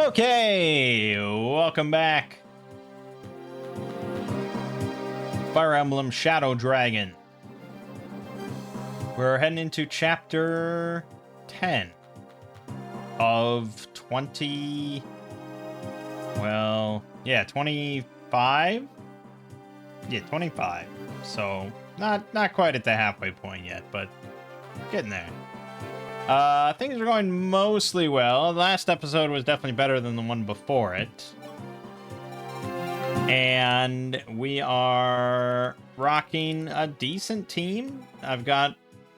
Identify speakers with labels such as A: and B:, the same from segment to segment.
A: Okay, welcome back. Fire Emblem Shadow Dragon. We're heading into chapter 10 of 20... Well, yeah, 25? Yeah, 25. So, not quite at the halfway point yet, but getting there. Things are going mostly well. The last episode was definitely better than the one before it. And we are rocking a decent team. I've got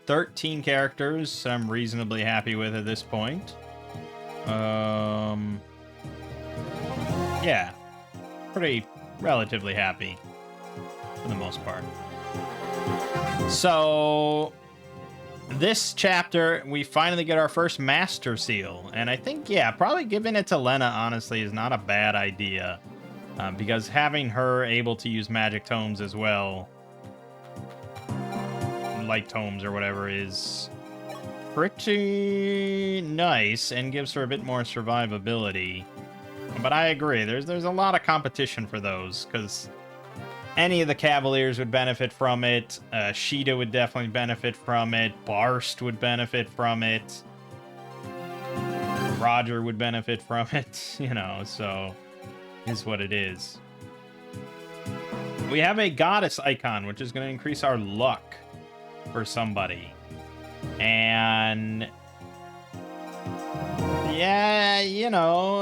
A: 13 characters I'm reasonably happy with at this point. Yeah. Pretty relatively happy for the most part. So this chapter, we finally get our first Master Seal. And I think, yeah, probably giving it to Lena, honestly, is not a bad idea. Because having her able to use magic tomes as well, light tomes or whatever, is pretty nice and gives her a bit more survivability. But I agree, there's a lot of competition for those, because any of the Cavaliers would benefit from it. Sheeta would definitely benefit from it. Barst would benefit from it. Roger would benefit from it, you know, so is what it is. We have a goddess icon, which is going to increase our luck for somebody. And yeah, you know,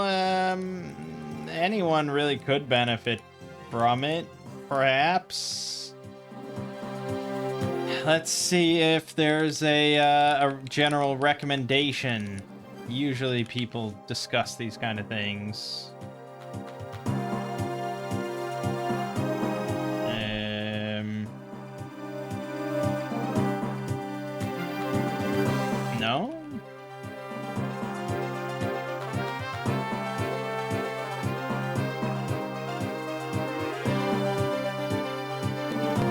A: anyone really could benefit from it, perhaps. Let's see if there's a general recommendation. Usually people discuss these kind of things. No?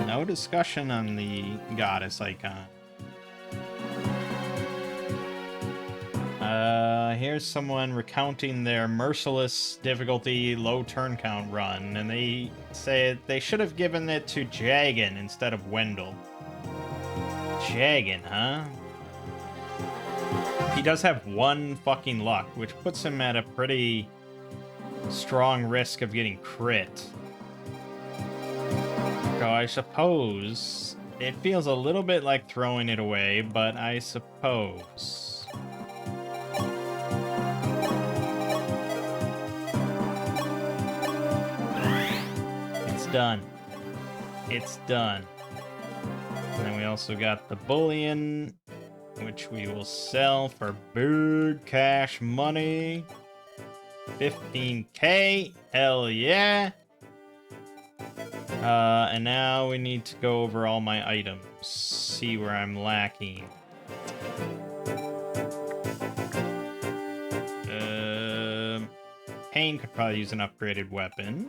A: No discussion on the goddess icon. Here's someone recounting their merciless difficulty low turn count run, and they say they should have given it to Jagan instead of Wendell. Jagan, huh? He does have one fucking luck, which puts him at a pretty strong risk of getting crit. So I suppose it feels a little bit like throwing it away, but I suppose. It's done. It's done. And then we also got the bullion, which we will sell for big cash money. 15k. Hell yeah. And now we need to go over all my items. See where I'm lacking. Kane could probably use an upgraded weapon.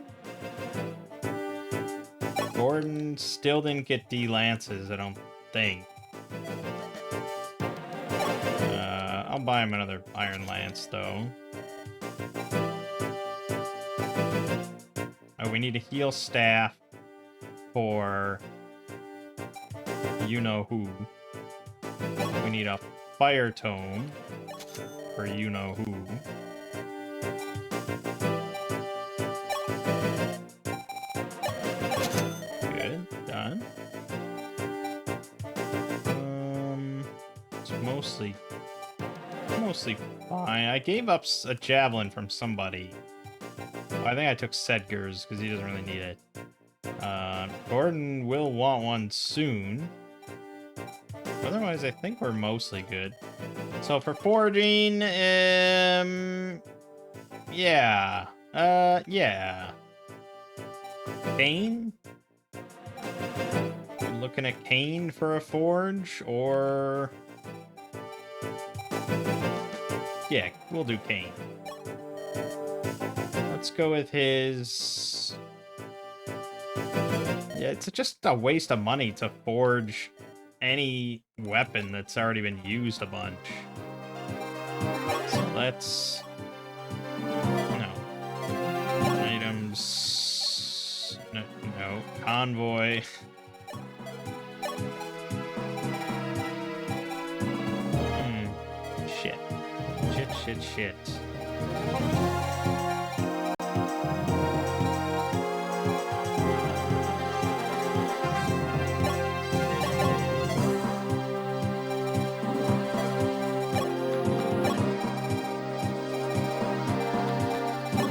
A: Gordon still didn't get D lances, I don't think. I'll buy him another Iron Lance, though. Oh, we need a heal staff for you-know-who. We need a fire tome for you-know-who. Good, done. It's mostly fine. I gave up a javelin from somebody. I think I took Sedger's because he doesn't really need it. Gordon will want one soon. Otherwise, I think we're mostly good. So for forging, yeah. Yeah. Kane? I'm looking at Kane for a forge, or... Yeah, we'll do Kane. Let's go with his... Yeah, it's just a waste of money to forge any weapon that's already been used a bunch. So let's convoy. Shit. Shit.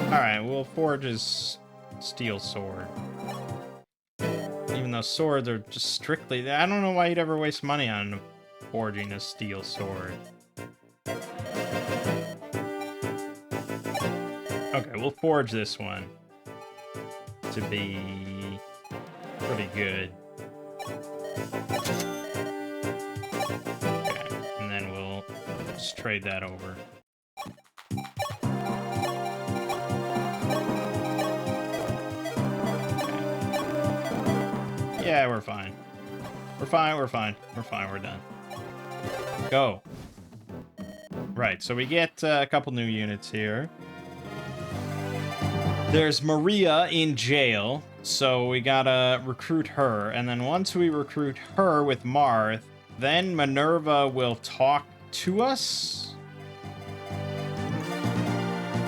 A: Alright, we'll forge his steel sword. Even though swords are just strictly... I don't know why you'd ever waste money on forging a steel sword. Okay, we'll forge this one to be pretty good. Okay, and then we'll just trade that over. Yeah, we're fine. We're fine. We're done. Go. Right, so we get a couple new units here. There's Maria in jail, so we gotta recruit her. And then once we recruit her with Marth, then Minerva will talk to us?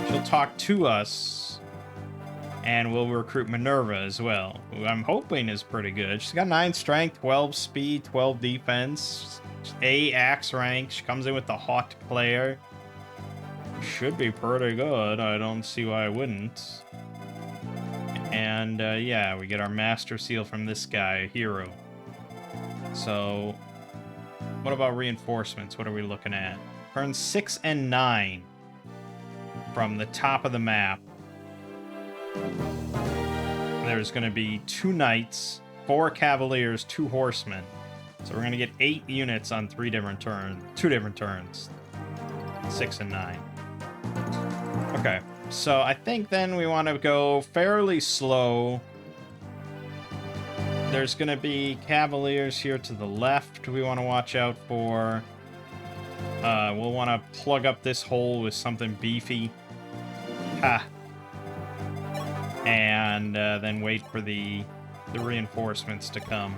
A: She'll talk to us, and we'll recruit Minerva as well, who I'm hoping is pretty good. She's got 9 strength, 12 speed, 12 defense, A axe rank. She comes in with the hot player. Should be pretty good. I don't see why I wouldn't. And yeah, we get our master seal from this guy, hero. So, what about reinforcements? What are we looking at? Turns 6 and 9 from the top of the map. There's going to be 2 knights, 4 cavaliers, 2 horsemen. So we're going to get 8 units on 2 different turns. 6 and 9. Okay, so I think then we want to go fairly slow. There's going to be cavaliers here to the left we want to watch out for. We'll want to plug up this hole with something beefy. Ha! And then wait for the reinforcements to come.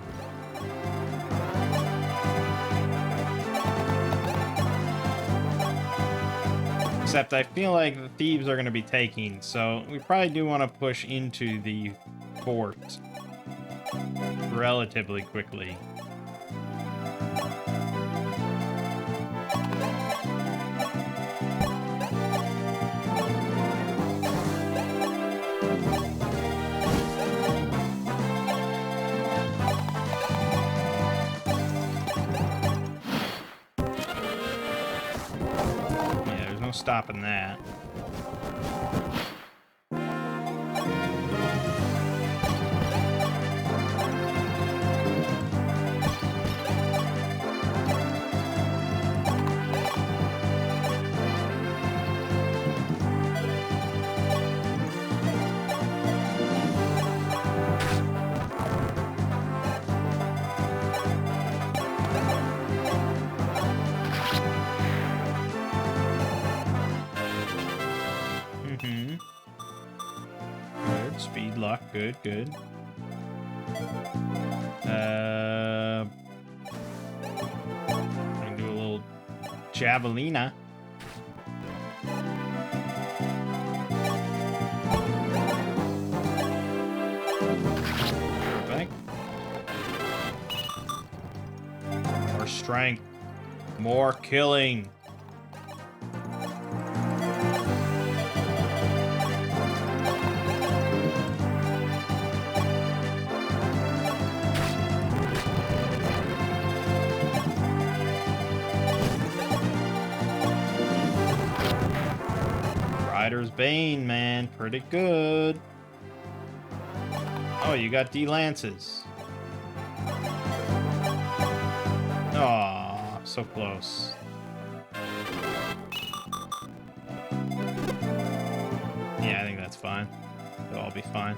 A: Except I feel like the thieves are going to be taking, so we probably do want to push into the fort relatively quickly. Stopping that. Speed, luck, good. Gonna do a little javelina. Perfect. More strength, more killing. Rider's Bane, man. Pretty good. Oh, you got D-Lances. Aw, so close. Yeah, I think that's fine. It'll all be fine.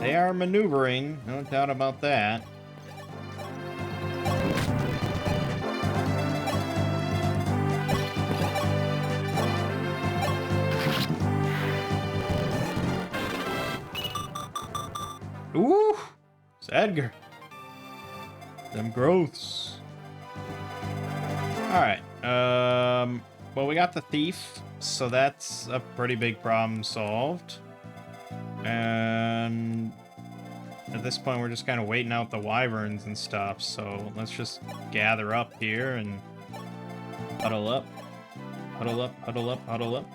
A: They are maneuvering, no doubt about that. Ooh! It's Edgar. Them growths. Alright, well, we got the thief, so that's a pretty big problem solved. And at this point, we're just kind of waiting out the wyverns and stuff, so let's just gather up here and huddle up. Huddle up, huddle up, huddle up.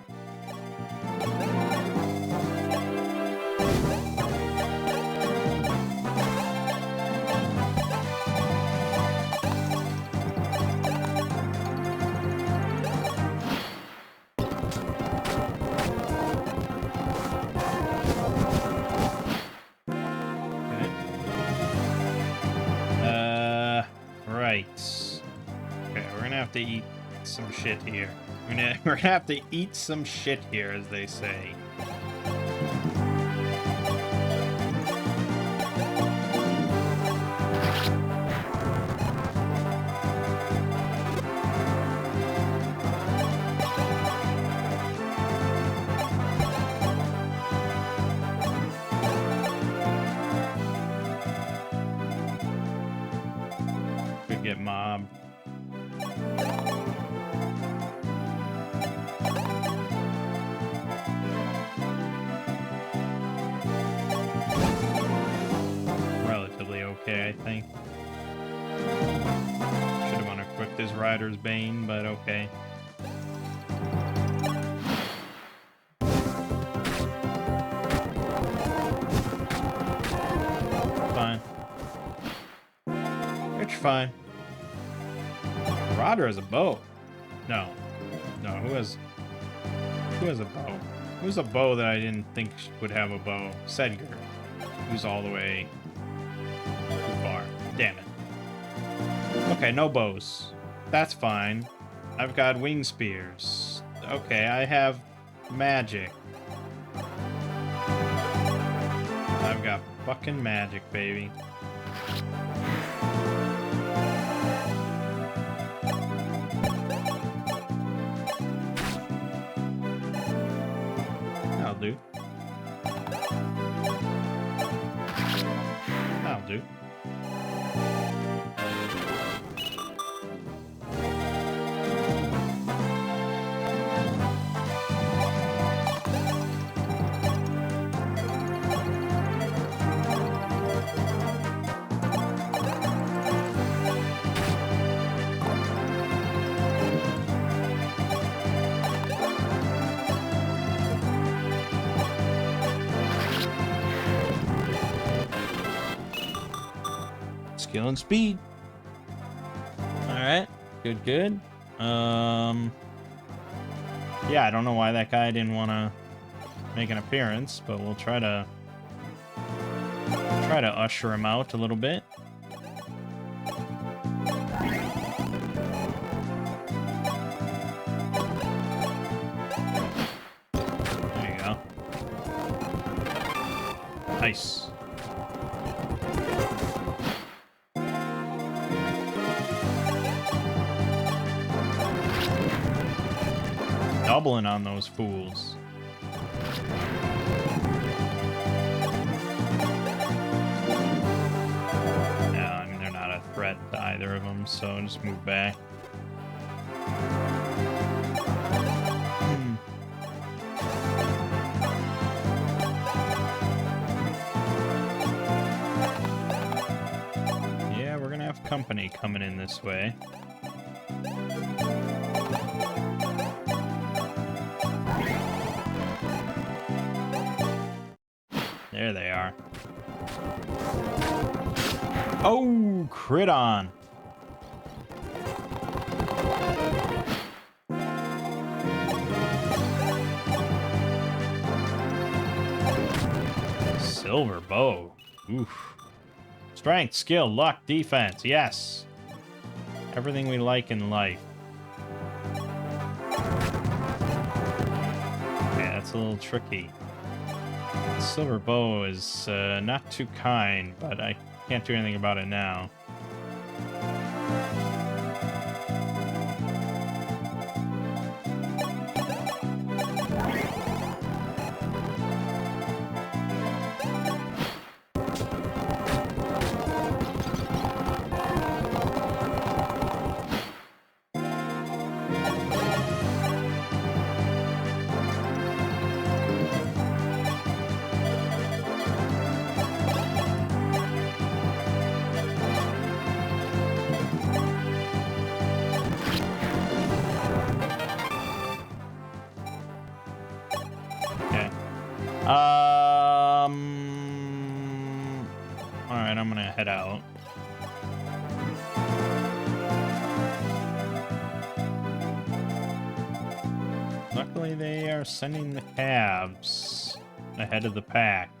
A: Okay, we're gonna have to eat some shit here. We're gonna have to eat some shit here, as they say. Could get mobbed. Relatively okay, I think. Should have unequipped his Rider's Bane, but okay. Fine. It's fine. Rodder has a bow. No. No, who has a bow? Who's a bow that I didn't think would have a bow? Sedgar. Who's all the way too far. Damn it. Okay, no bows. That's fine. I've got wing spears. Okay, I have magic. I've got fucking magic, baby. That'll do. That'll do. Skill and speed. Alright. Good, good. Yeah, I don't know why that guy didn't want to make an appearance, but we'll try to usher him out a little bit. There you go. Nice. Doubling on those fools. Yeah, I mean, they're not a threat to either of them, so just move back. Yeah, we're gonna have company coming in this way. There they are. Oh, crit on. Silver bow. Oof. Strength, skill, luck, defense. Yes. Everything we like in life. Okay, that's a little tricky. Silver bow is not too kind, but I can't do anything about it now. Alright, I'm gonna head out. Luckily, they are sending the cabs ahead of the pack.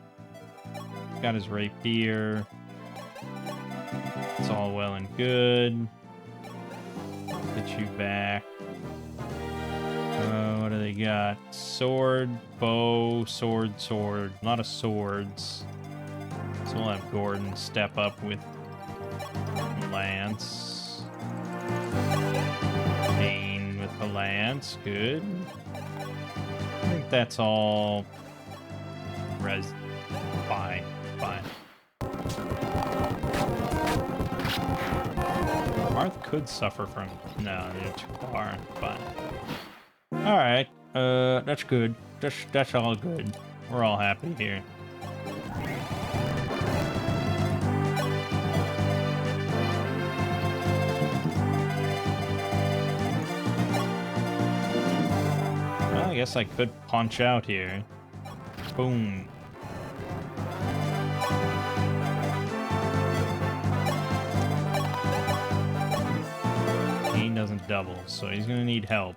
A: Got his rapier. It's all well and good. Get you back. What do they got? Sword, bow, sword, sword. A lot of swords. So we'll have Gordon step up with lance. Bane with the lance. Good. I think that's all. Fine. Fine. Marth could suffer from. No, they're too far. Fine. Alright. That's good. That's all good. We're all happy here. Well, I guess I could punch out here. Boom. He doesn't double, so he's gonna need help.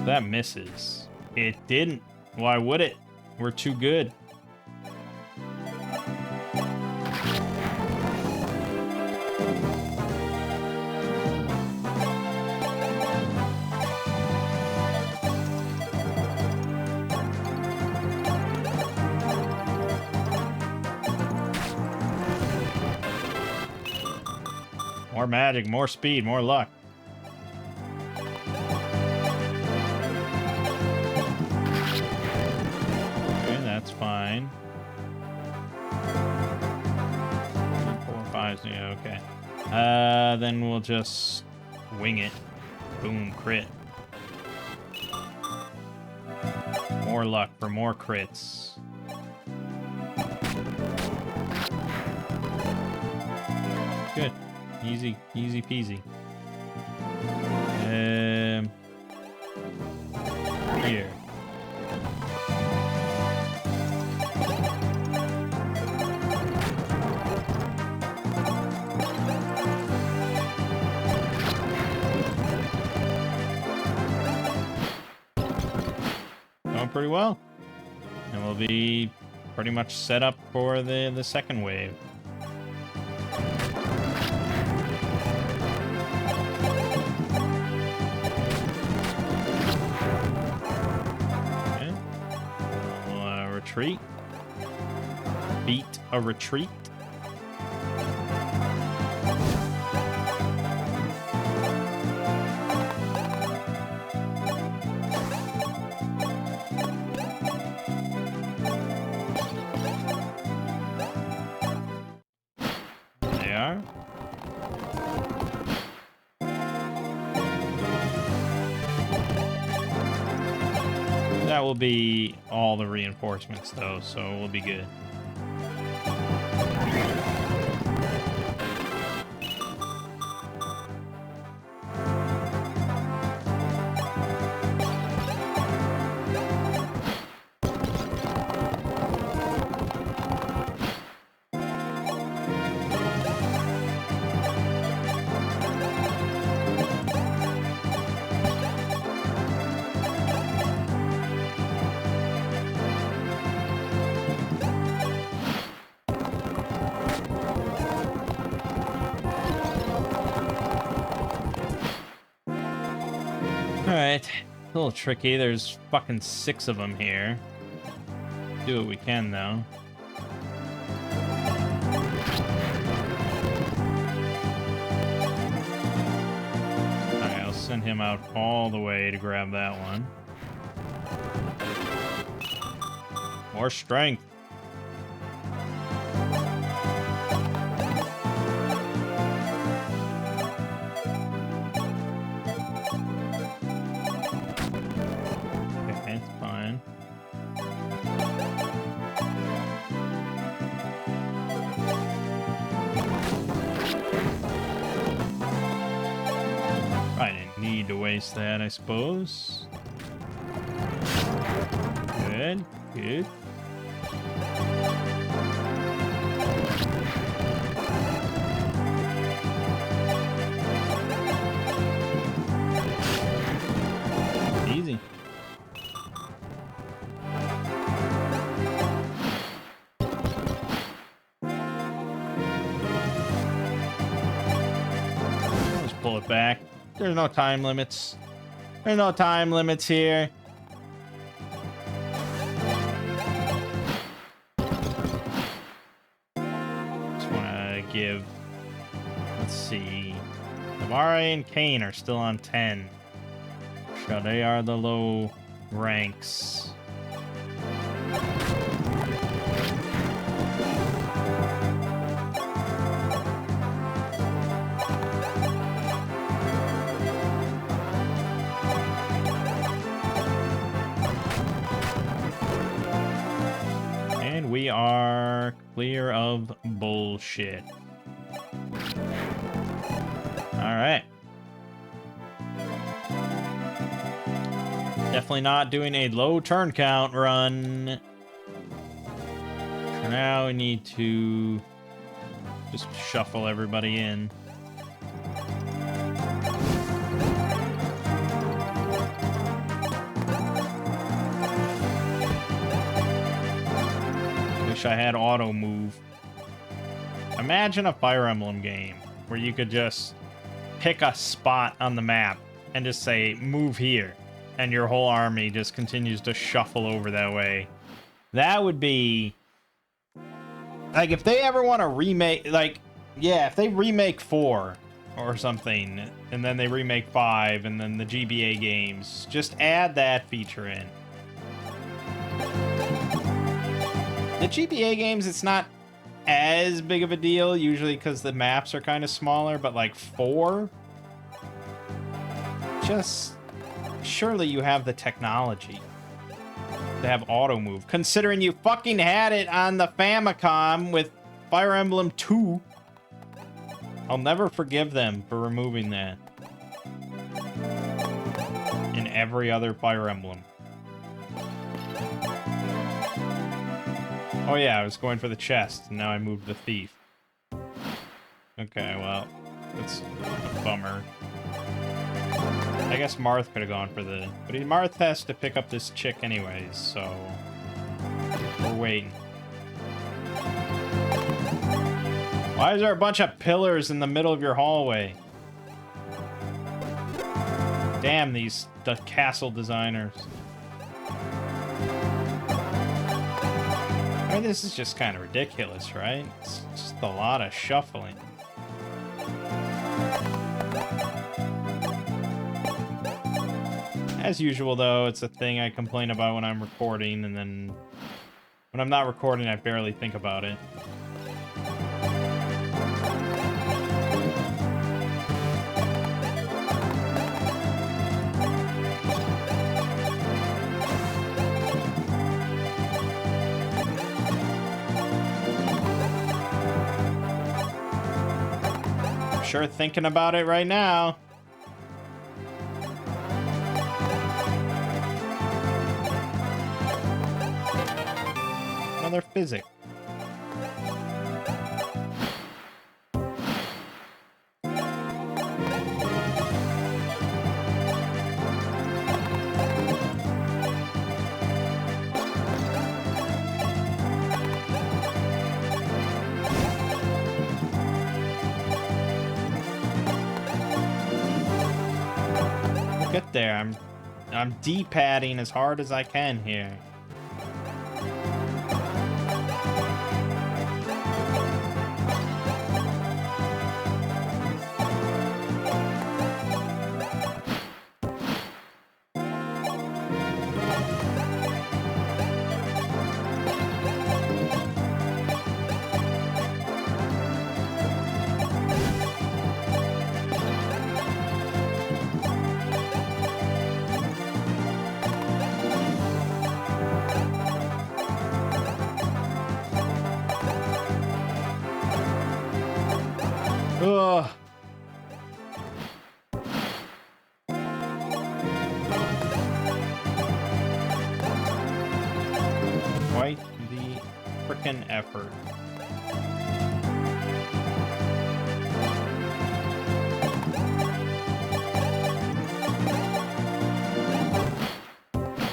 A: That misses. It didn't. Why would it? We're too good. More magic, more speed, more luck. Fine. 4, 5, yeah, okay. Then we'll just wing it. Boom, crit. More luck for more crits. Good. Easy peasy. Here. Pretty well, and we'll be pretty much set up for the second wave. Okay. We'll, retreat. Beat a retreat. That will be all the reinforcements, though, so we'll be good. a little tricky. There's fucking 6 of them here. Do what we can, though. Alright, I'll send him out all the way to grab that one. More strength. Okay, it's fine. I didn't need to waste that, I suppose. Good, good. Easy. Just pull it back. There's no time limits. There's no time limits here. Just want to give... Let's see. Navarre and Kane are still on 10. So they are the low ranks. And we are clear of bullshit. All right. Definitely not doing a low turn count run. For now, we need to just shuffle everybody in. Wish I had auto move. Imagine a Fire Emblem game where you could just pick a spot on the map and just say, move here. And your whole army just continues to shuffle over that way. That would be... Like, if they ever want to remake... Like, yeah, if they remake 4 or something, and then they remake 5, and then the GBA games, just add that feature in. The GBA games, it's not as big of a deal, usually because the maps are kind of smaller, but like 4? Just... Surely you have the technology to have auto move, considering you fucking had it on the Famicom with Fire Emblem 2. I'll never forgive them for removing that in every other Fire Emblem. Oh yeah, I was going for the chest, and now I moved the thief. Okay, well, that's a bummer. I guess Marth could have gone for the... But Marth has to pick up this chick anyways, so... We're waiting. Why is there a bunch of pillars in the middle of your hallway? Damn the castle designers. I mean, this is just kind of ridiculous, right? It's just a lot of shuffling. As usual, though, it's a thing I complain about when I'm recording, and then when I'm not recording, I barely think about it. I'm sure thinking about it right now. Another physic. We'll get there. I'm I'm D-padding as hard as I can here. Ugh. Quite the frickin' effort.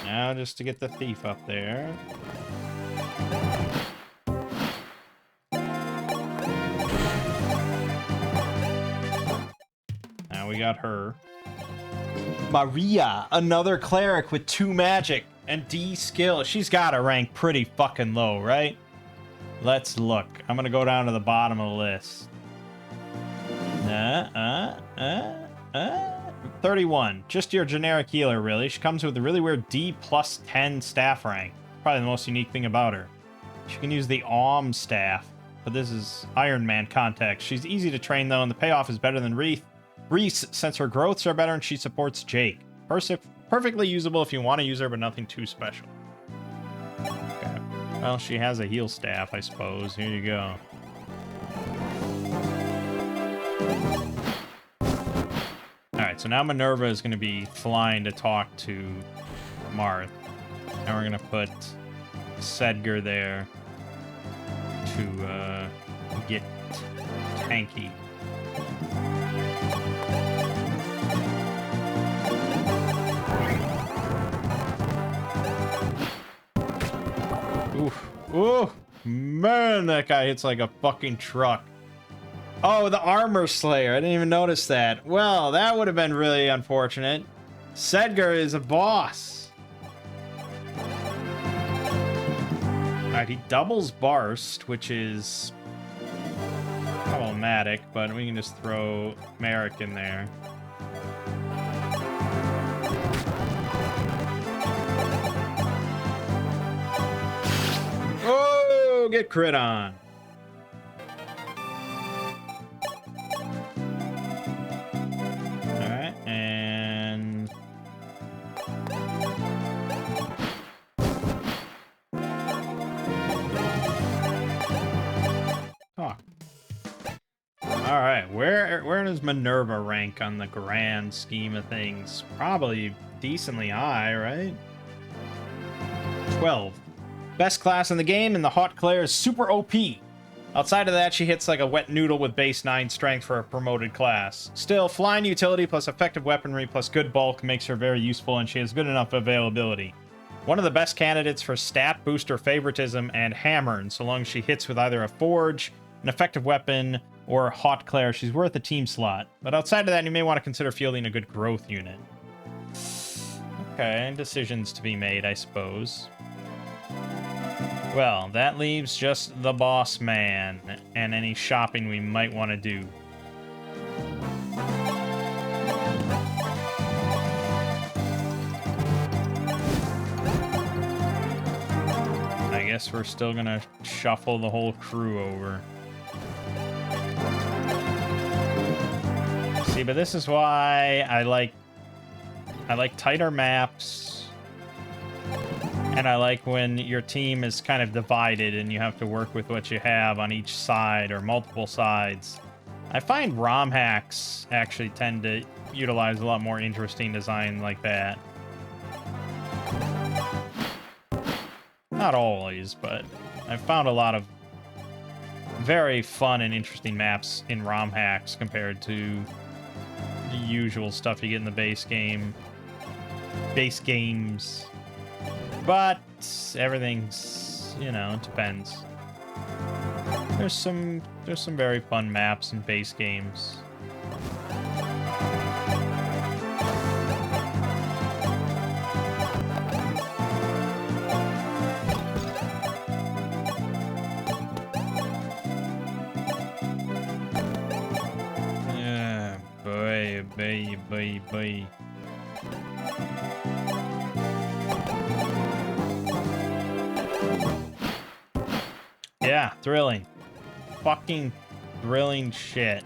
A: Now just to get the thief up there. Now we got her. Maria, another cleric with 2 magic and D skill. She's got to rank pretty fucking low, right? Let's look. I'm gonna go down to the bottom of the list. 31. Just your generic healer, really. She comes with a really weird D plus 10 staff rank. Probably the most unique thing about her. She can use the Aum staff, but this is Ironman context. She's easy to train, though, and the payoff is better than Reese, since her growths are better and she supports Jake. Perfectly usable if you want to use her, but nothing too special. Okay. Well, she has a heal staff, I suppose. Here you go. Alright, so now Minerva is going to be flying to talk to Marth. Now we're going to put Sedgar there to get tanky. Oof. Ooh, man, that guy hits like a fucking truck. Oh, the Armor Slayer. I didn't even notice that. Well, that would have been really unfortunate. Sedgar is a boss. Alright, he doubles Barst, which is problematic, but we can just throw Merrick in there. Oh, get crit on. Alright, and... talk. Alright, where does Minerva rank on the grand scheme of things? Probably decently high, right? 12. Best class in the game, and the Hot Claire is super OP. Outside of that, she hits like a wet noodle with base 9 strength for a promoted class. Still, flying utility plus effective weaponry plus good bulk makes her very useful, and she has good enough availability. One of the best candidates for stat booster favoritism and hammer, and so long as she hits with either a forge, an effective weapon, or Hot Claire, she's worth a team slot. But outside of that, you may want to consider fielding a good growth unit. Okay, decisions to be made, I suppose. Well, that leaves just the boss man and any shopping we might want to do. I guess we're still gonna shuffle the whole crew over. See, but this is why I like tighter maps. And I like when your team is kind of divided and you have to work with what you have on each side or multiple sides. I find ROM hacks actually tend to utilize a lot more interesting design like that. Not always, but I've found a lot of very fun and interesting maps in ROM hacks compared to the usual stuff you get in the base games. But everything's, you know, it depends. There's some very fun maps in base games. Bye. Yeah, thrilling. Fucking thrilling shit.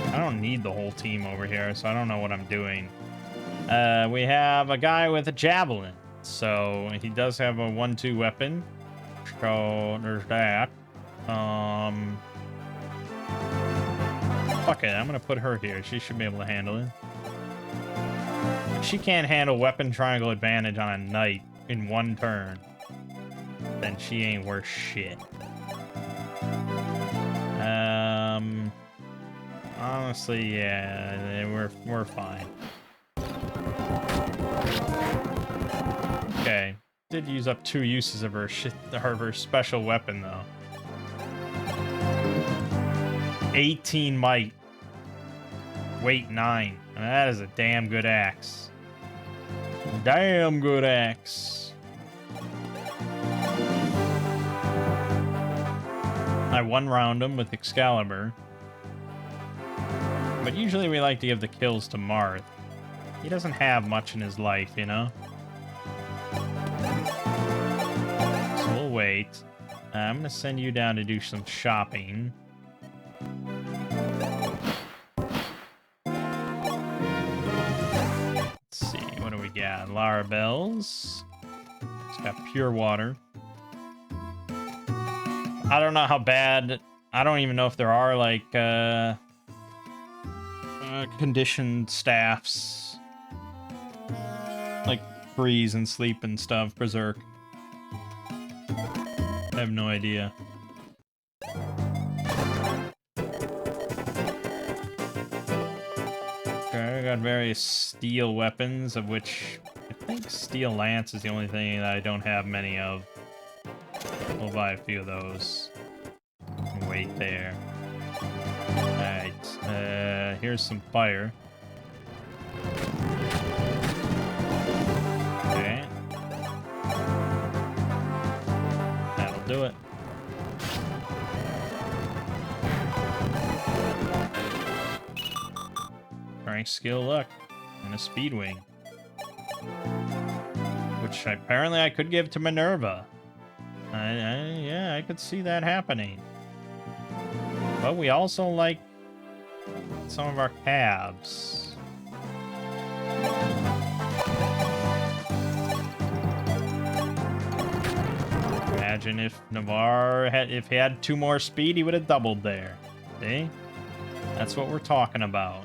A: I don't need the whole team over here, so I don't know what I'm doing. We have a guy with a javelin, so he does have a 1-2 weapon. So there's that. Fuck it, I'm gonna put her here. She should be able to handle it. If she can't handle weapon triangle advantage on a knight in 1 turn, then she ain't worth shit. Honestly, yeah, we're fine. Okay, did use up 2 uses of her special weapon though. 18 might. Weight 9. And that is a damn good axe. Damn good axe. I one-round him with Excalibur. But usually we like to give the kills to Marth. He doesn't have much in his life, you know? So we'll wait. I'm gonna send you down to do some shopping. Yeah, Larabelle's. It's got pure water. I don't know how bad. I don't even know if there are like conditioned staffs, like freeze and sleep and stuff. Berserk. I have no idea. I got various steel weapons, of which I think steel lance is the only thing that I don't have many of. We'll buy a few of those. Wait there. Alright, here's some fire. Okay. That'll do it. Strength, skill, luck, and a speed wing. Which apparently I could give to Minerva. Yeah, I could see that happening. But we also like some of our calves. Imagine if Navarre if he had 2 more speed, he would have doubled there. See? That's what we're talking about.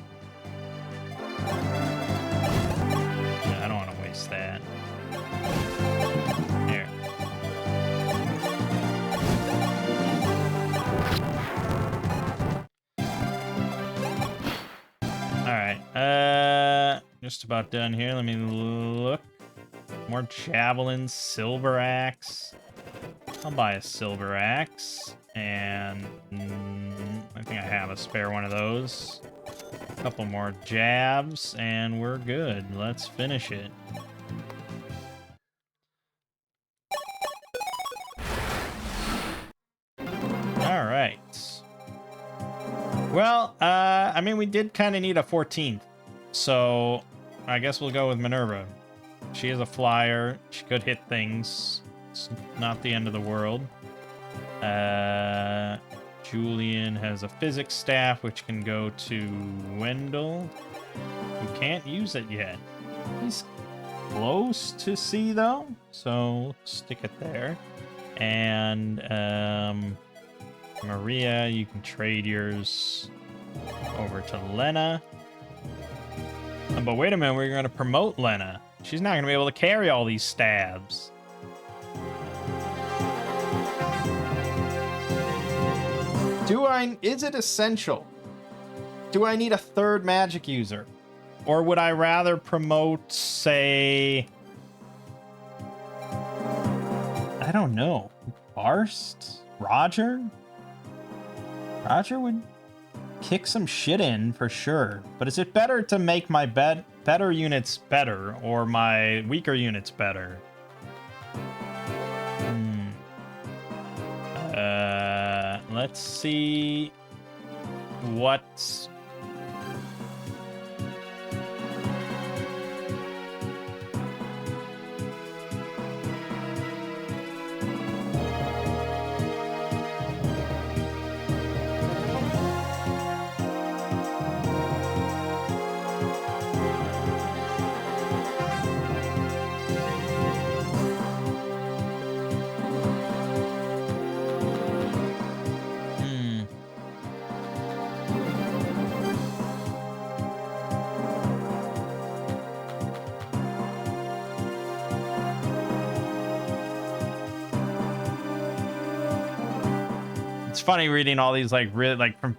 A: Yeah, I don't want to waste that. Here. Alright, just about done here. Let me look. More javelins, silver axe. I'll buy a silver axe. And I think I have a spare one of those. A couple more jabs, and we're good. Let's finish it. Alright. Well, I mean, we did kind of need a 14th. So, I guess we'll go with Minerva. She is a flyer. She could hit things. It's not the end of the world. Julian has a physics staff, which can go to Wendell, who can't use it yet. He's close to C, though, so stick it there. And Maria, you can trade yours over to Lena. But wait a minute, we're going to promote Lena. She's not going to be able to carry all these stabs. Is it essential? Do I need a 3rd magic user? Or would I rather promote, say... I don't know. Barst? Roger? Roger would kick some shit in for sure. But is it better to make my better units better or my weaker units better? Let's see what... It's funny reading all these like really like from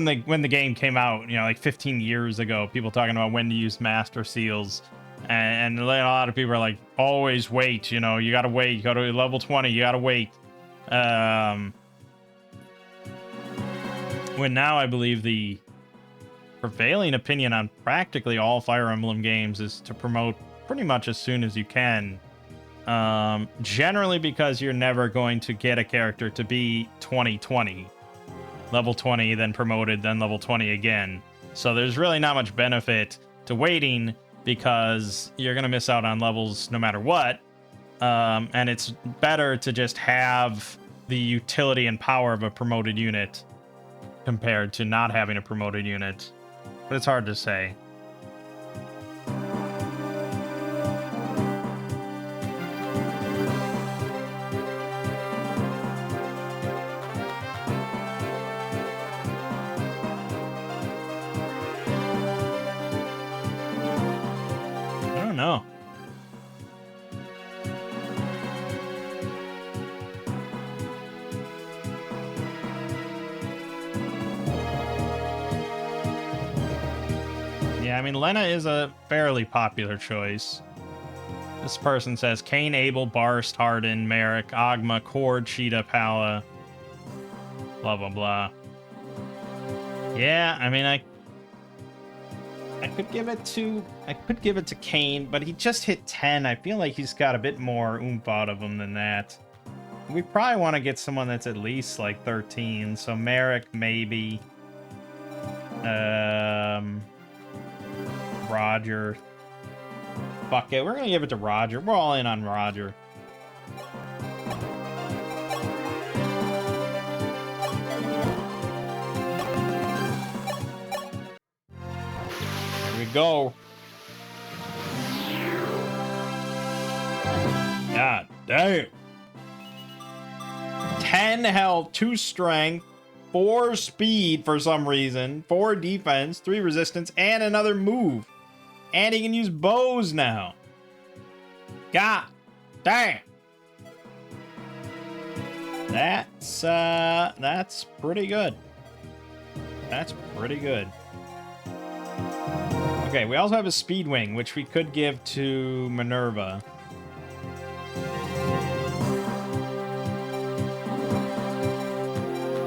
A: the when the game came out, you know, like 15 years ago, people talking about when to use master seals, and a lot of people are like, always wait, you know, you gotta wait, you go to level 20, you gotta wait. When now I believe the prevailing opinion on practically all Fire Emblem games is to promote pretty much as soon as you can. Generally because you're never going to get a character to be 2020, level 20, then promoted, then level 20 again. So there's really not much benefit to waiting because you're going to miss out on levels no matter what. And it's better to just have the utility and power of a promoted unit compared to not having a promoted unit. But it's hard to say. No. Yeah, I mean, Lena is a fairly popular choice. This person says Kane, Abel, Barst, Harden, Merrick, Ogma, Cord, Cheetah, Pala, blah, blah, blah. Yeah, I mean, I could give it to Kane, but he just hit 10. I feel like he's got a bit more oomph out of him than that. We probably want to get someone that's at least like 13. So Merrick, maybe. Roger. Fuck it. We're going to give it to Roger. We're all in on Roger. Go. God damn. 10 health, 2 strength, 4 speed for some reason, 4 defense, 3 resistance, and another move. And he can use bows now. God damn. That's pretty good. That's pretty good. Okay, we also have a Speed Wing, which we could give to Minerva.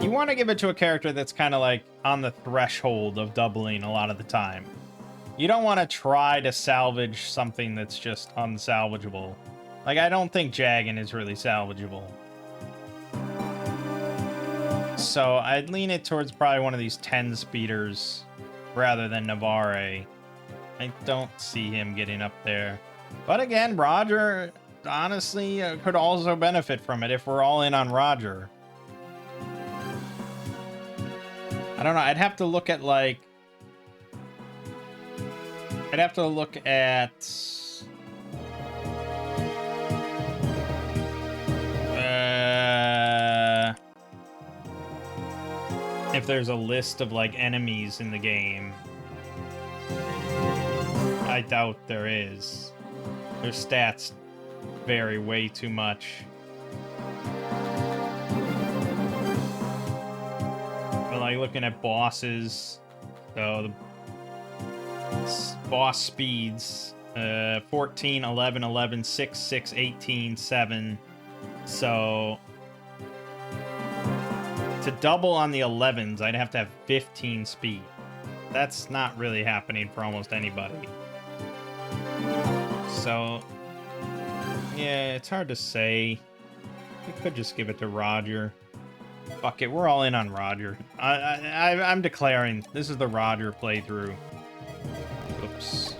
A: You want to give it to a character that's kind of like on the threshold of doubling a lot of the time. You don't want to try to salvage something that's just unsalvageable. Like, I don't think Jagan is really salvageable. So I'd lean it towards probably one of these 10 speeders rather than Navarre. I don't see him getting up there. But again, Roger, honestly, could also benefit from it if we're all in on Roger. I don't know. I'd have to look at, like... I'd have to look at... if there's a list of, like, enemies in the game. I doubt there is. Their stats vary way too much. But like looking at bosses, so the boss speeds, 14, 11, 11, 6, 6, 18, 7. So to double on the 11s, I'd have to have 15 speed. That's not really happening for almost anybody. So, yeah, it's hard to say. We could just give it to Roger. Fuck it, we're all in on Roger. I'm declaring this is the Roger playthrough. Oops.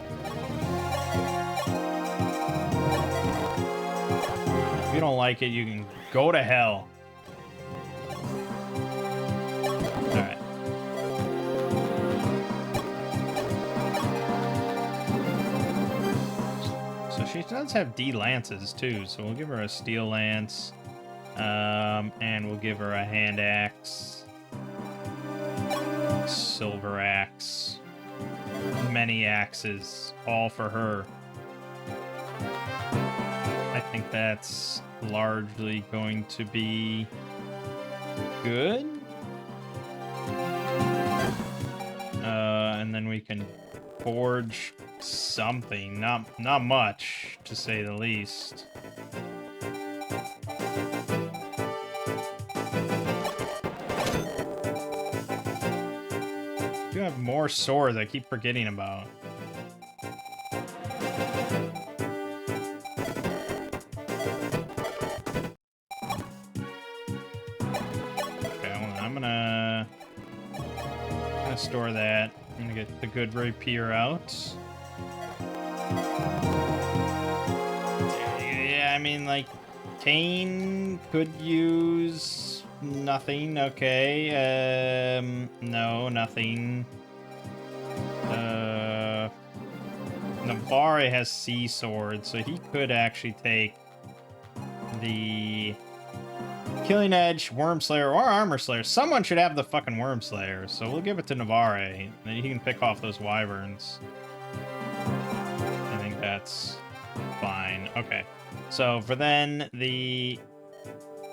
A: If you don't like it, you can go to hell. Alright. So she does have D lances too, so we'll give her a steel lance. And we'll give her a hand axe. Silver axe. Many axes, all for her. I think that's largely going to be good. And then we can forge something. Not much, to say the least. You have more swords I keep forgetting about. Okay, hold on. I'm gonna store that. I'm gonna get the good rapier out. Yeah, I mean, like, Kane could use nothing. Okay. No, nothing. Navarre has sea sword, so he could actually take the Killing Edge, Worm Slayer, or Armor Slayer. Someone should have the fucking Worm Slayer, so we'll give it to Navarre. Then he can pick off those wyverns. I think that's fine. Okay. So for then the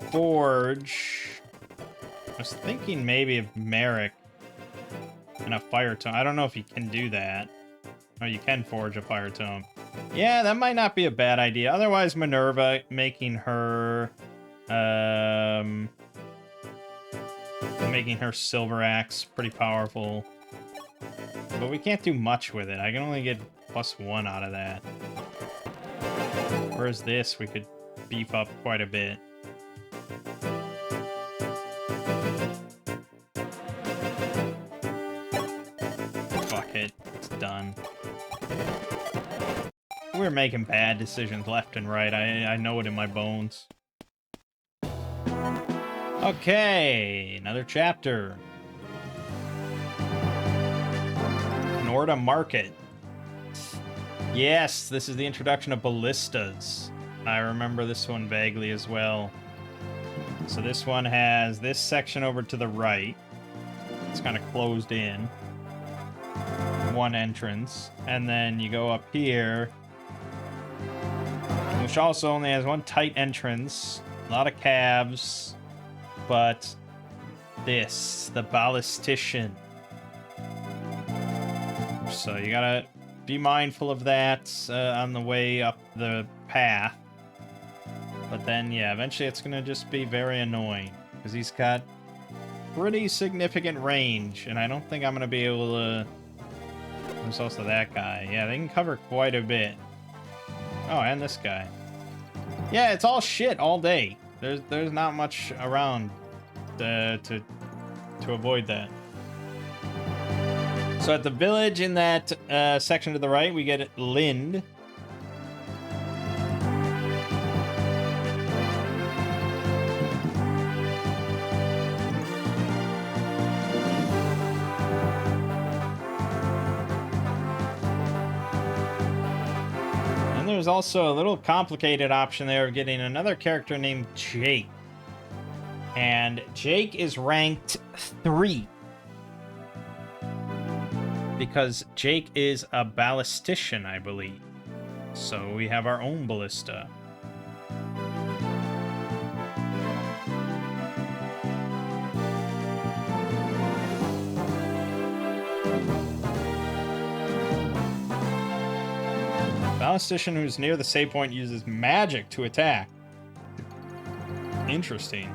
A: forge, I was thinking maybe of Merrick and a fire tome. I don't know if you can do that. Oh, you can forge a fire tome. Yeah, that might not be a bad idea. Otherwise, Minerva making her silver axe pretty powerful. But we can't do much with it. I can only get +1 out of that. Whereas this, we could beef up quite a bit. Fuck it. It's done. We're making bad decisions left and right. I know it in my bones. Okay, another chapter. Norda Market. Yes, this is the introduction of ballistas. I remember this one vaguely as well. So this one has this section over to the right. It's kind of closed in. One entrance. And then you go up here, which also only has one tight entrance. A lot of cabs. But this, the ballistician. So you gotta be mindful of that on the way up the path. But then, yeah, eventually it's gonna just be very annoying. Because he's got pretty significant range. And I don't think I'm gonna be able to... There's also that guy. Yeah, they can cover quite a bit. Oh, and this guy. Yeah, it's all shit all day. There's not much around to avoid that. So at the village in that section to the right, we get Lind. And there's also a little complicated option there of getting another character named Jake. And Jake is ranked 3. Because Jake is a ballistician, I believe. So we have our own ballista. Ballistician who's near the save point uses magic to attack. Interesting.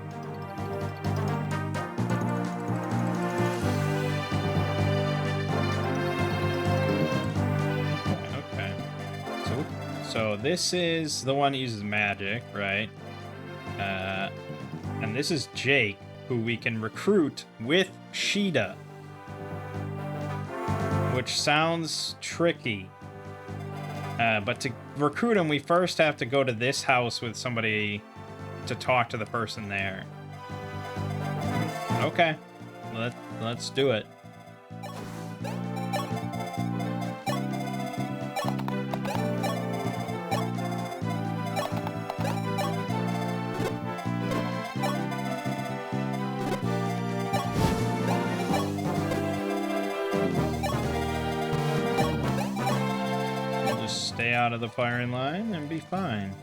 A: So this is the one that uses magic, right? And this is Jake. who we can recruit with Sheeta. Which sounds tricky. But to recruit him, we first have to go to this house with somebody to talk to the person there. Okay. Let's do it. Stay out of the firing line and be fine.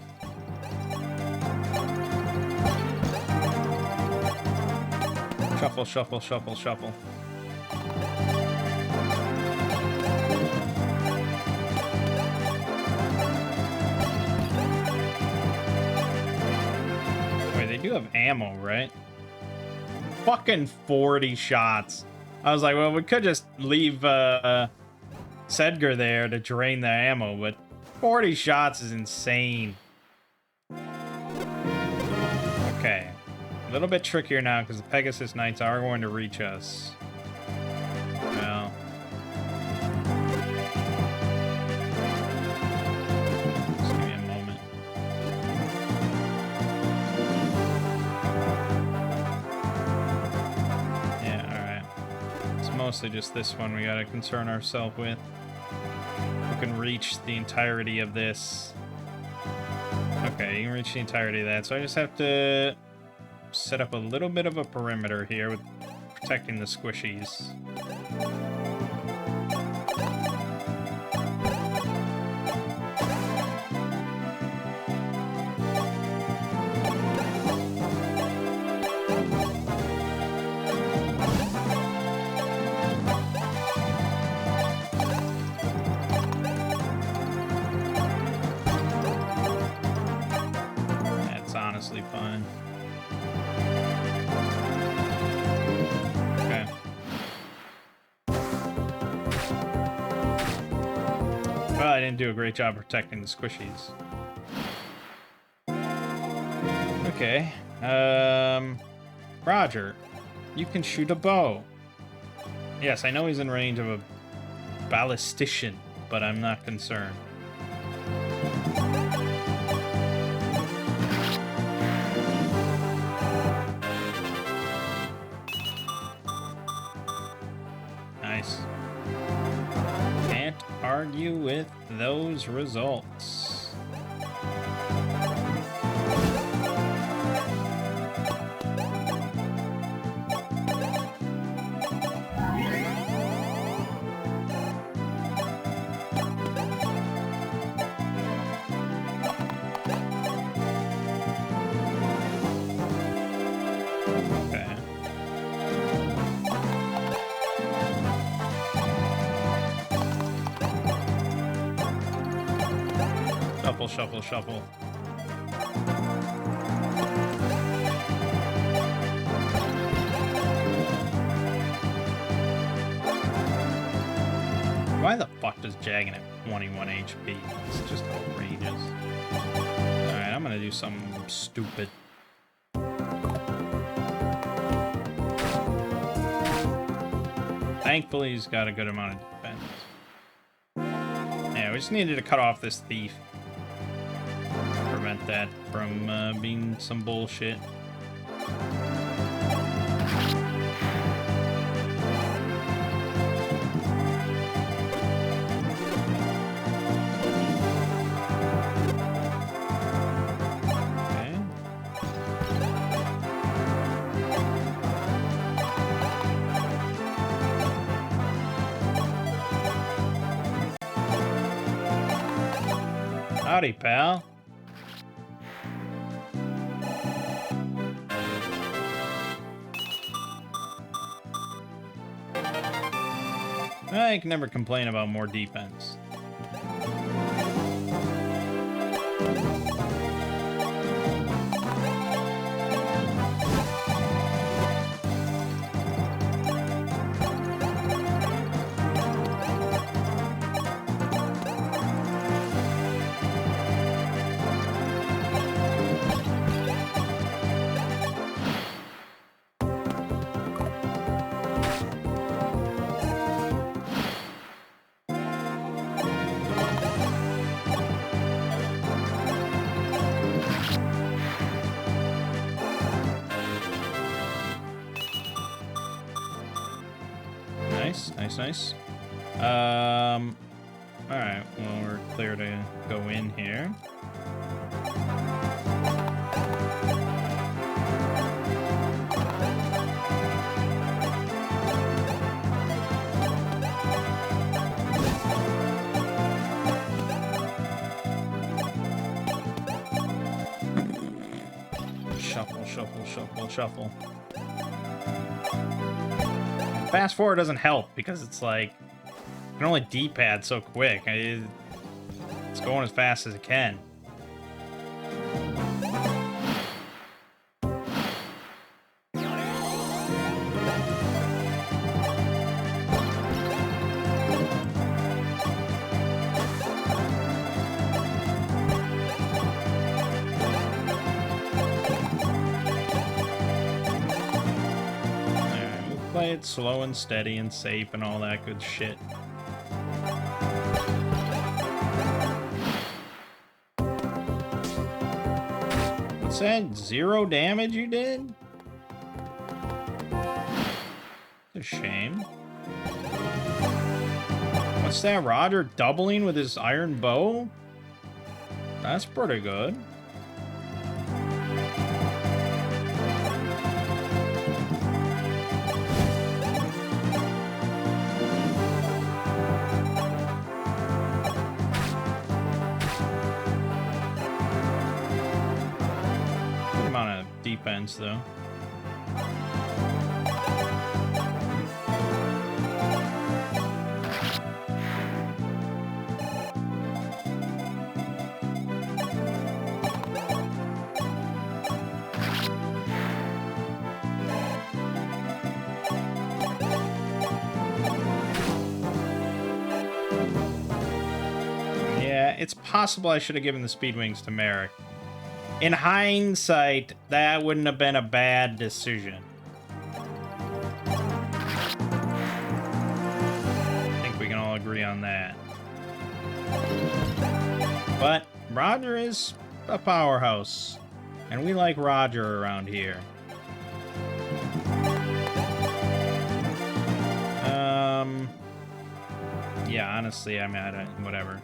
A: Shuffle, shuffle, shuffle, shuffle. Wait, they do have ammo, right? Fucking 40 shots. I was like, well, we could just leave Sedgar there to drain the ammo, but 40 shots is insane. Okay. A little bit trickier now because the Pegasus Knights are going to reach us. Well. Just give me a moment. Yeah, alright. It's mostly just this one we gotta concern ourselves with. We can reach the entirety of this. Okay, you can reach the entirety of that. So I just have to set up a little bit of a perimeter here with protecting the squishies. That's honestly fine. Okay. Well, I didn't do a great job protecting the squishies. Okay. Roger, you can shoot a bow. Yes, I know he's in range of a ballistician, but I'm not concerned. Nice. Can't argue with those results. Okay. Shuffle, shuffle, shuffle. Why the fuck does Jaggin have 21 HP? It's just outrageous. Alright, I'm gonna do something stupid. Thankfully, he's got a good amount of defense. Yeah, we just needed to cut off this thief. Prevent that from being some bullshit. Okay. Howdy, pal. I can never complain about more defense. Nice, nice, nice. Alright, well, we're clear to go in here. Shuffle, shuffle, shuffle, shuffle. Fast forward doesn't help because it's like you can only D-pad so quick. It's going as fast as it can. Play it slow and steady and safe and all that good shit. What's that? 0 damage you did? It's a shame. What's that? Roger doubling with his iron bow? That's pretty good. Defense though. Yeah, it's possible I should have given the speed wings to Merrick. In hindsight, that wouldn't have been a bad decision. I think we can all agree on that. But Roger is a powerhouse, and we like Roger around here. Yeah, honestly, I mean, whatever.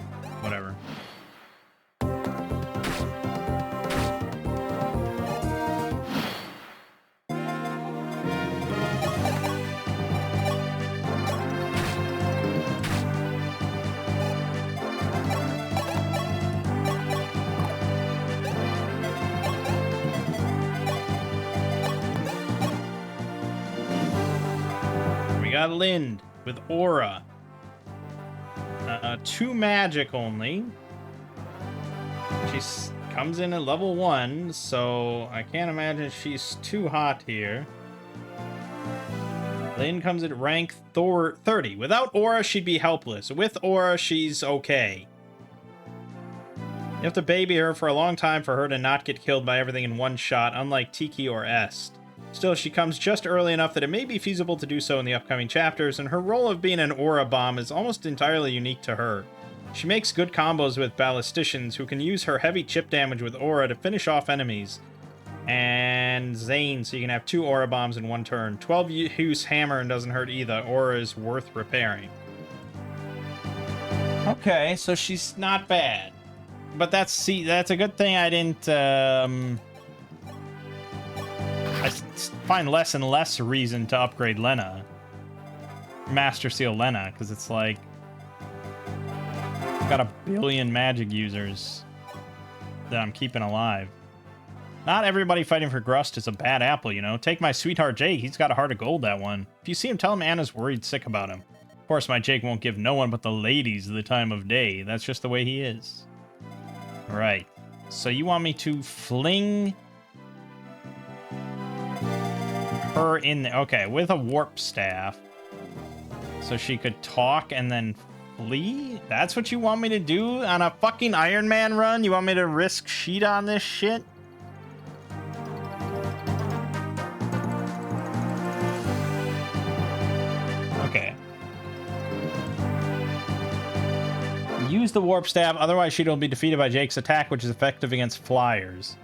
A: We got Lind with Aura. 2 magic only. She comes in at level 1, so I can't imagine she's too hot here. Lind comes at rank 30. Without Aura, she'd be helpless. With Aura, she's okay. You have to baby her for a long time for her to not get killed by everything in one shot, unlike Tiki or Est. Still, she comes just early enough that it may be feasible to do so in the upcoming chapters, and her role of being an aura bomb is almost entirely unique to her. She makes good combos with ballisticians who can use her heavy chip damage with aura to finish off enemies. And Zane, so you can have 2 aura bombs in 1 turn. 12 use hammer and doesn't hurt either. Aura is worth repairing. Okay, so she's not bad. But that's a good thing I didn't I find less and less reason to upgrade Lena. Master Seal Lena, because it's like I've got a billion magic users that I'm keeping alive. Not everybody fighting for Grust is a bad apple, you know? Take my sweetheart Jake, he's got a heart of gold, that one. If you see him, tell him Anna's worried sick about him. Of course, my Jake won't give no one but the ladies the time of day. That's just the way he is. Right. So you want me to fling her in there? Okay, with a warp staff. So she could talk and then flee? That's what you want me to do on a fucking Ironman run? You want me to risk sheet on this shit? Okay. Use the warp staff, otherwise she'll be defeated by Jake's attack, which is effective against flyers.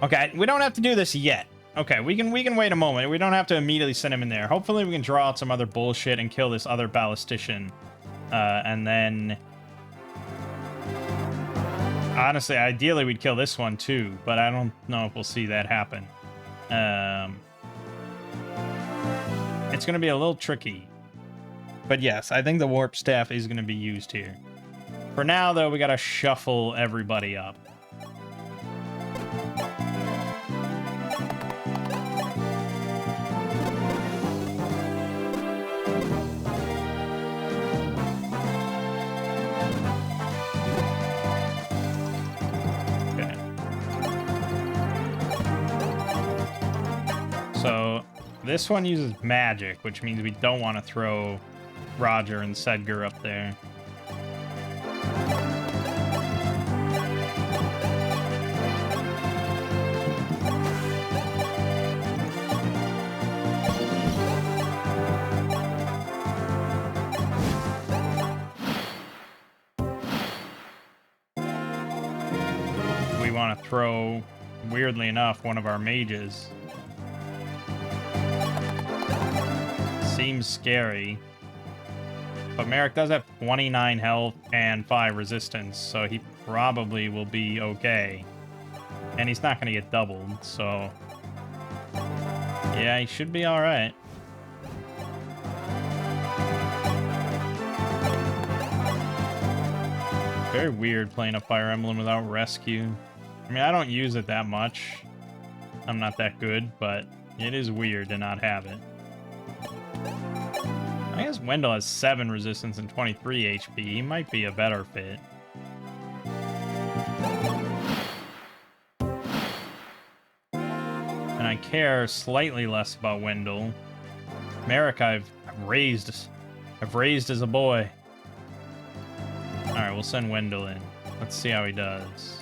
A: Okay, we don't have to do this yet. Okay, we can wait a moment. We don't have to immediately send him in there. Hopefully we can draw out some other bullshit and kill this other ballistician. And then... Honestly, ideally we'd kill this one too, but I don't know if we'll see that happen. It's going to be a little tricky. But yes, I think the warp staff is going to be used here. For now, though, we got to shuffle everybody up. Okay. So this one uses magic, which means we don't want to throw Roger and Sedgar up there. We want to throw, weirdly enough, one of our mages. Seems scary. But Merrick does have 29 health and 5 resistance, so he probably will be okay. And he's not going to get doubled, so... Yeah, he should be alright. Very weird playing a Fire Emblem without rescue. I mean, I don't use it that much. I'm not that good, but it is weird to not have it. I guess Wendell has 7 resistance and 23 HP. He might be a better fit. And I care slightly less about Wendell. Merrick I've raised as a boy. Alright, we'll send Wendell in. Let's see how he does.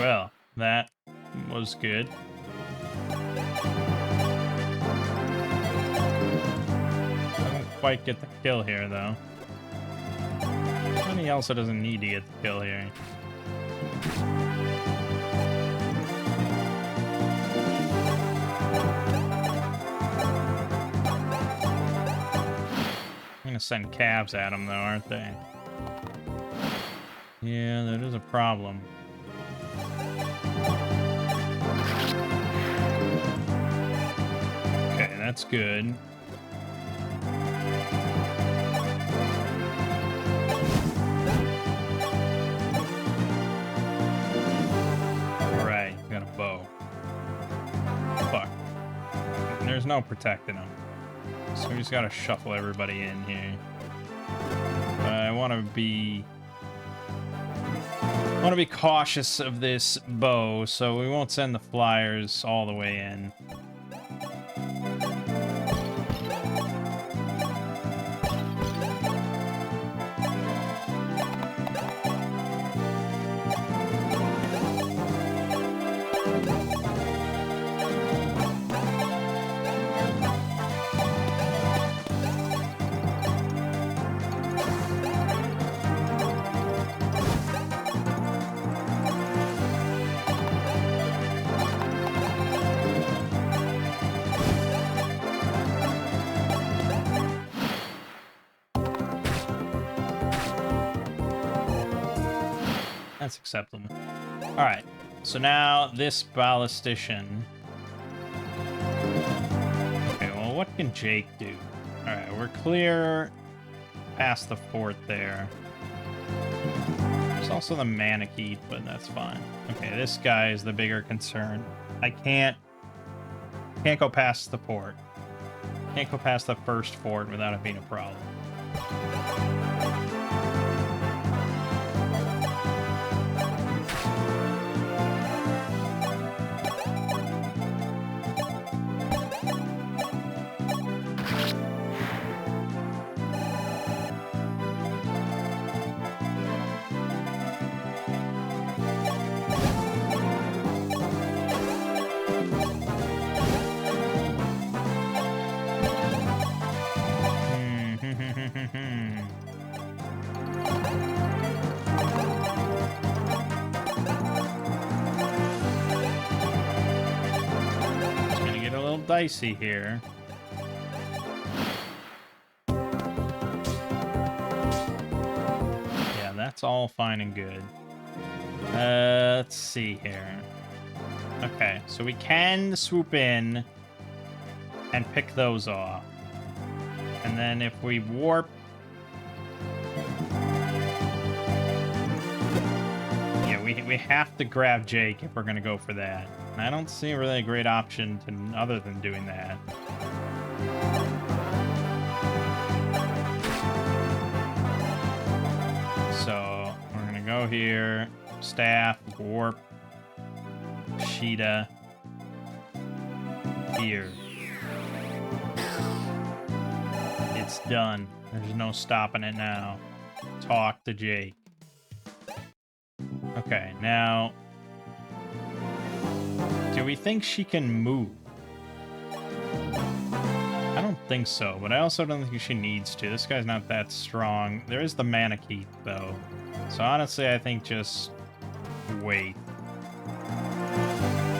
A: Well, that was good. Doesn't quite get the kill here, though. He also doesn't need to get the kill here. I'm gonna send calves at him, though, aren't they? Yeah, that is a problem. Okay, that's good. Alright, got a bow. Fuck. There's no protecting him. So we just gotta shuffle everybody in here. I want to be cautious of this bow, so we won't send the flyers all the way in. That's acceptable. Alright, so now this ballistician. Okay, well, what can Jake do? Alright, we're clear past the fort there. There's also the Manakee, but that's fine. Okay, this guy is the bigger concern. I can't go past the port. Can't go past the first fort without it being a problem. dicey here. Yeah, that's all fine and good. Let's see here. Okay, so we can swoop in and pick those off. And then if we warp... Yeah, we have to grab Jake if we're going to go for that. I don't see really a great option other than doing that. So we're going to go here. Staff, warp, Sheeta, here. It's done. There's no stopping it now. Talk to Jake. Okay, now... do we think she can move? I don't think so, but I also don't think she needs to. This guy's not that strong. There is the Manakee, though. So honestly, I think just... wait.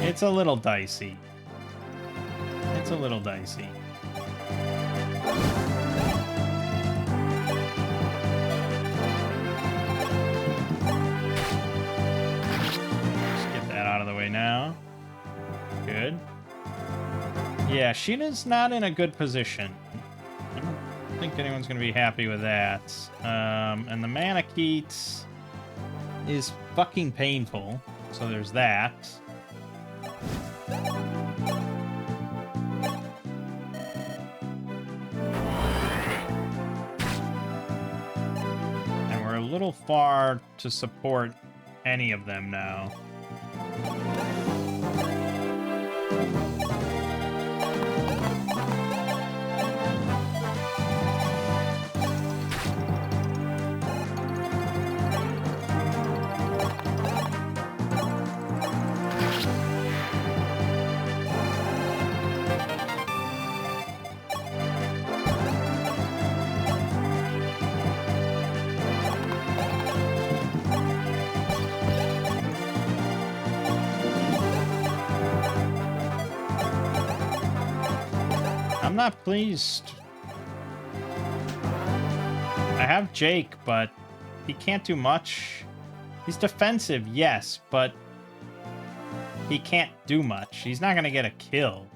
A: It's a little dicey. It's a little dicey. Now. Good. Yeah, Sheena's not in a good position. I don't think anyone's going to be happy with that. And the Manakee is fucking painful. So there's that. And we're a little far to support any of them now. I'm not pleased. I have Jake, but he can't do much. He's defensive, yes, but he can't do much. He's not going to get a kill.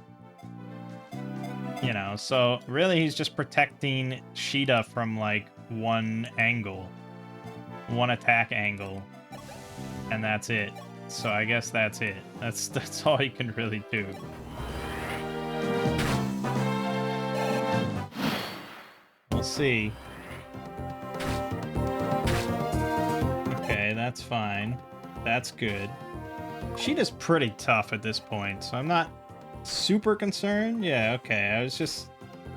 A: You know, so really he's just protecting Sheeta from, like, one angle. One attack angle. And that's it. So I guess that's it. That's all he can really do. We'll see. Okay, that's fine. That's good. Sheeta's pretty tough at this point, so I'm not super concerned. Yeah, okay. It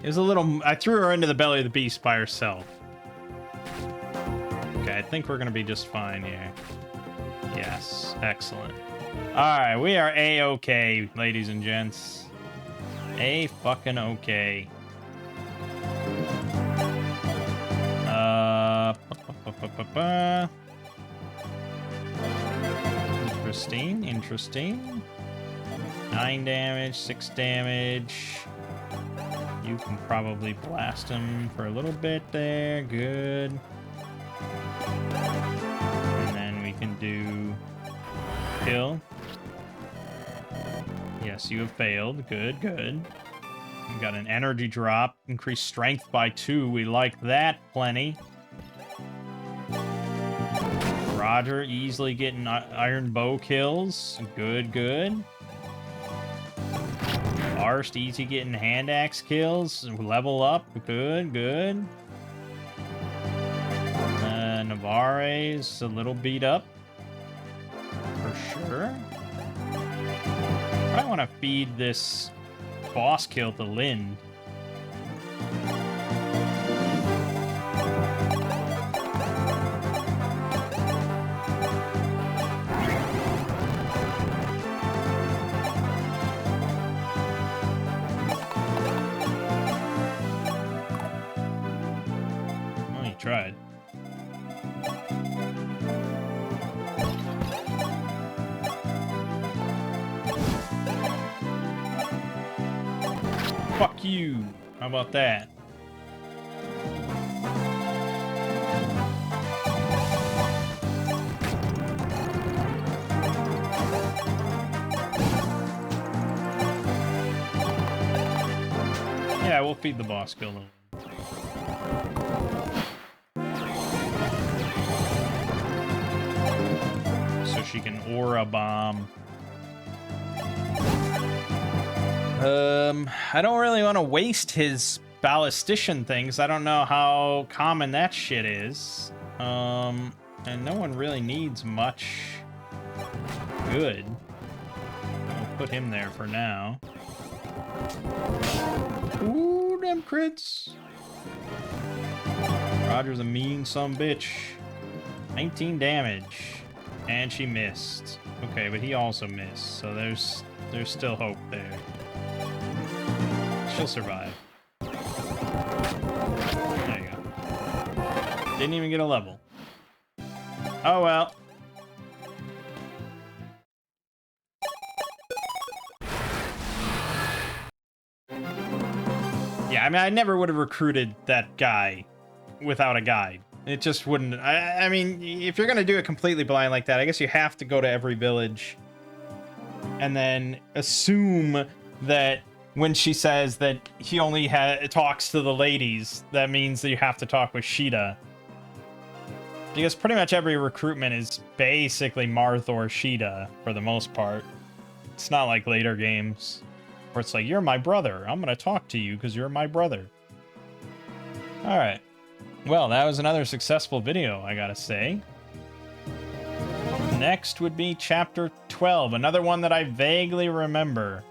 A: was a little... I threw her into the belly of the beast by herself. Okay, I think we're gonna be just fine here. Yes, excellent. Alright, we are A-okay, ladies and gents. A-fucking-okay. Interesting. 9 damage, 6 damage. You can probably blast him for a little bit there. Good. And then we can do kill. Yes, you have failed. Good. We got an energy drop. Increased strength by 2. We like that plenty. Roger, easily getting iron bow kills. Good. Arst, easy getting hand axe kills. Level up. Good. Navarre's a little beat up. For sure. I want to feed this boss kill to Lynn. Tried. Fuck you. How about that? Yeah, we'll feed the boss guild. So she can aura bomb. I don't really want to waste his ballistician things. I don't know how common that shit is. And no one really needs much good. I'll put him there for now. Ooh, them crits. Roger's a mean sumbitch. 19 damage. And she missed. Okay, but he also missed. So there's still hope there. She'll survive. There you go. Didn't even get a level. Oh well. Yeah, I mean, I never would have recruited that guy without a guide. It just wouldn't. I mean, if you're going to do it completely blind like that, I guess you have to go to every village and then assume that when she says that he only talks to the ladies, that means that you have to talk with Sheeta. Because pretty much every recruitment is basically Marth or Sheeta for the most part. It's not like later games where it's like, you're my brother. I'm going to talk to you because you're my brother. All right. Well, that was another successful video, I gotta say. Next would be Chapter 12, another one that I vaguely remember.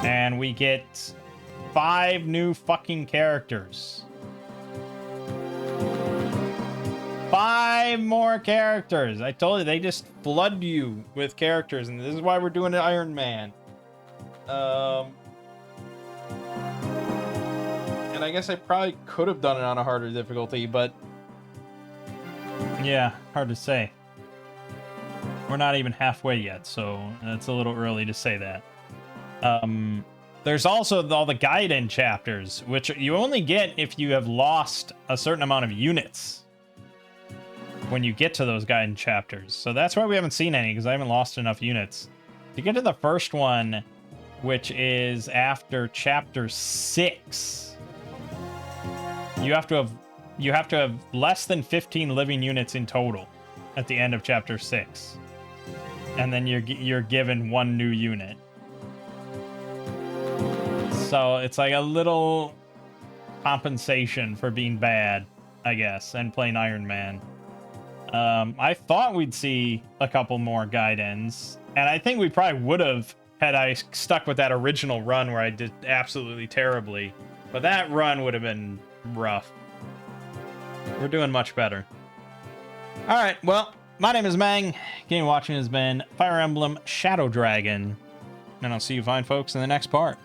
A: And we get 5 new fucking characters. 5 more characters! I told you, they just flood you with characters, and this is why we're doing an Ironman. And I guess I probably could have done it on a harder difficulty, but yeah, hard to say. We're not even halfway yet, so it's a little early to say that. There's also all the guide-in chapters, which you only get if you have lost a certain amount of units when you get to those guide-in chapters. So that's why we haven't seen any, because I haven't lost enough units. To get to the first one, which is after Chapter 6... You have to have less than 15 living units in total at the end of Chapter 6. And then you're given 1 new unit. So it's like a little compensation for being bad, I guess, and playing Iron Man. I thought we'd see a couple more guide-ins, and I think we probably would have had I stuck with that original run where I did absolutely terribly. But that run would have been rough. We're doing much better. Alright, well, my name is Mangg. Game watching has been Fire Emblem Shadow Dragon. And I'll see you fine folks in the next part.